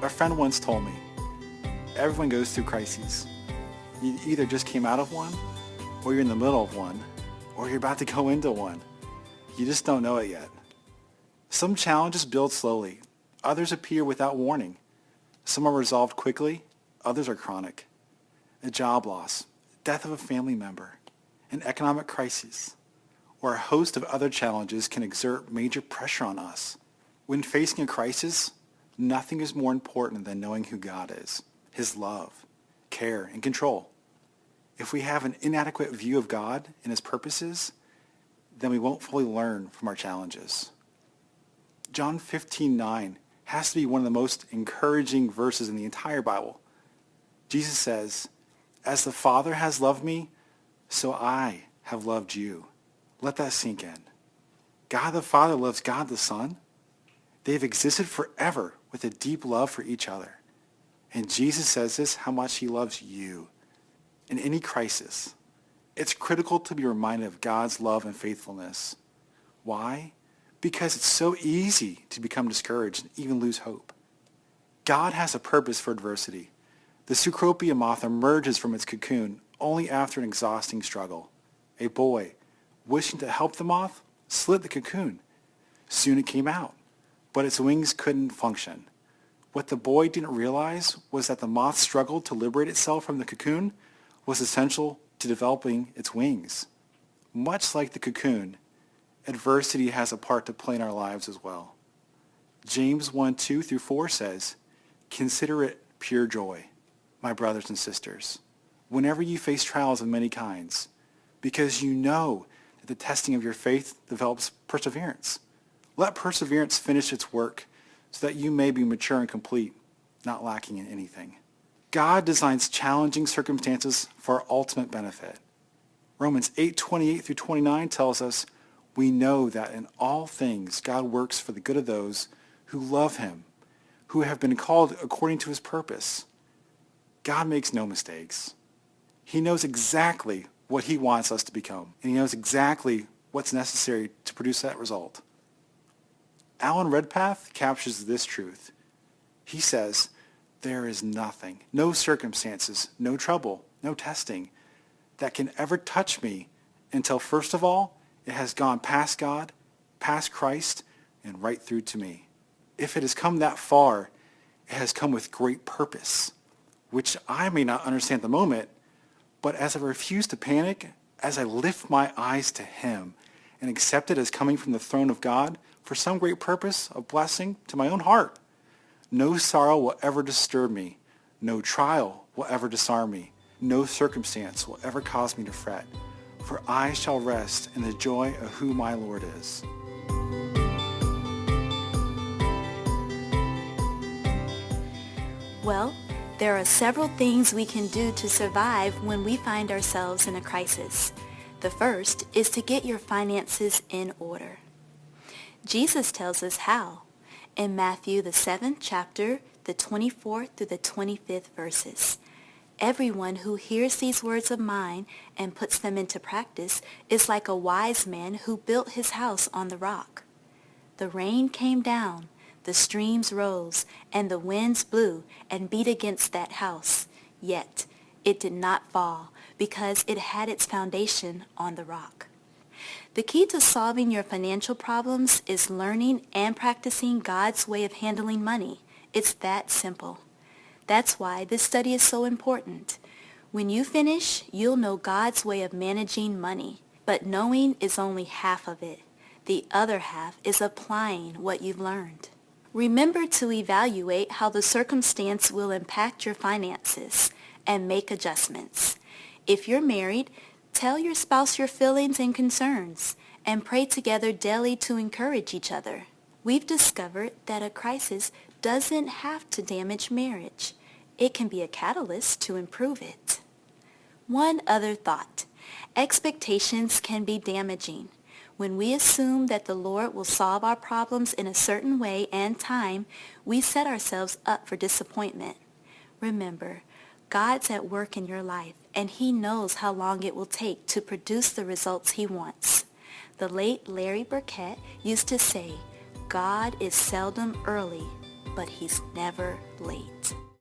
A friend once told me, everyone goes through crises. You either just came out of one, or you're in the middle of one, or you're about to go into one. You just don't know it yet. Some challenges build slowly. Others appear without warning. Some are resolved quickly. Others are chronic. A job loss, death of a family member, an economic crisis, or a host of other challenges can exert major pressure on us. When facing a crisis, nothing is more important than knowing who God is, his love, care, and control. If we have an inadequate view of God and his purposes, then we won't fully learn from our challenges. John 15:9 has to be one of the most encouraging verses in the entire Bible. Jesus says, "As the Father has loved me, so I have loved you." Let that sink in. God the Father loves God the Son. They've existed forever with a deep love for each other. And Jesus says this, how much he loves you. In any crisis, it's critical to be reminded of God's love and faithfulness. Why? Because it's so easy to become discouraged and even lose hope. God has a purpose for adversity. The Cecropia moth emerges from its cocoon only after an exhausting struggle. A boy, wishing to help the moth, slit the cocoon. Soon it came out, but its wings couldn't function. What the boy didn't realize was that the moth's struggle to liberate itself from the cocoon was essential to developing its wings. Much like the cocoon, adversity has a part to play in our lives as well. James 1:2-4 says, "Consider it pure joy, my brothers and sisters, whenever you face trials of many kinds, because you know that the testing of your faith develops perseverance. Let perseverance finish its work so that you may be mature and complete, not lacking in anything." God designs challenging circumstances for our ultimate benefit. Romans 8:28-29 tells us, "We know that in all things God works for the good of those who love him, who have been called according to his purpose." God makes no mistakes. He knows exactly what he wants us to become, and he knows exactly what's necessary to produce that result. Alan Redpath captures this truth. He says, "There is nothing, no circumstances, no trouble, no testing that can ever touch me until, first of all, it has gone past God, past Christ, and right through to me. If it has come that far, it has come with great purpose, which I may not understand at the moment, but as I refuse to panic, as I lift my eyes to him and accept it as coming from the throne of God for some great purpose of blessing to my own heart, no sorrow will ever disturb me, no trial will ever disarm me, no circumstance will ever cause me to fret, for I shall rest in the joy of who my Lord is." Well, there are several things we can do to survive when we find ourselves in a crisis. The first is to get your finances in order. Jesus tells us how in Matthew the 7th chapter, the 24th through the 25th verses. "Everyone who hears these words of mine and puts them into practice is like a wise man who built his house on the rock. The rain came down, the streams rose, and the winds blew and beat against that house. Yet it did not fall, because it had its foundation on the rock." The key to solving your financial problems is learning and practicing God's way of handling money. It's that simple. That's why this study is so important. When you finish, you'll know God's way of managing money. But knowing is only half of it. The other half is applying what you've learned. Remember to evaluate how the circumstance will impact your finances and make adjustments. If you're married, tell your spouse your feelings and concerns and pray together daily to encourage each other. We've discovered that a crisis doesn't have to damage marriage. It can be a catalyst to improve it. One other thought. Expectations can be damaging. When we assume that the Lord will solve our problems in a certain way and time, we set ourselves up for disappointment. Remember, God's at work in your life, and he knows how long it will take to produce the results he wants. The late Larry Burkett used to say, "God is seldom early, but he's never late.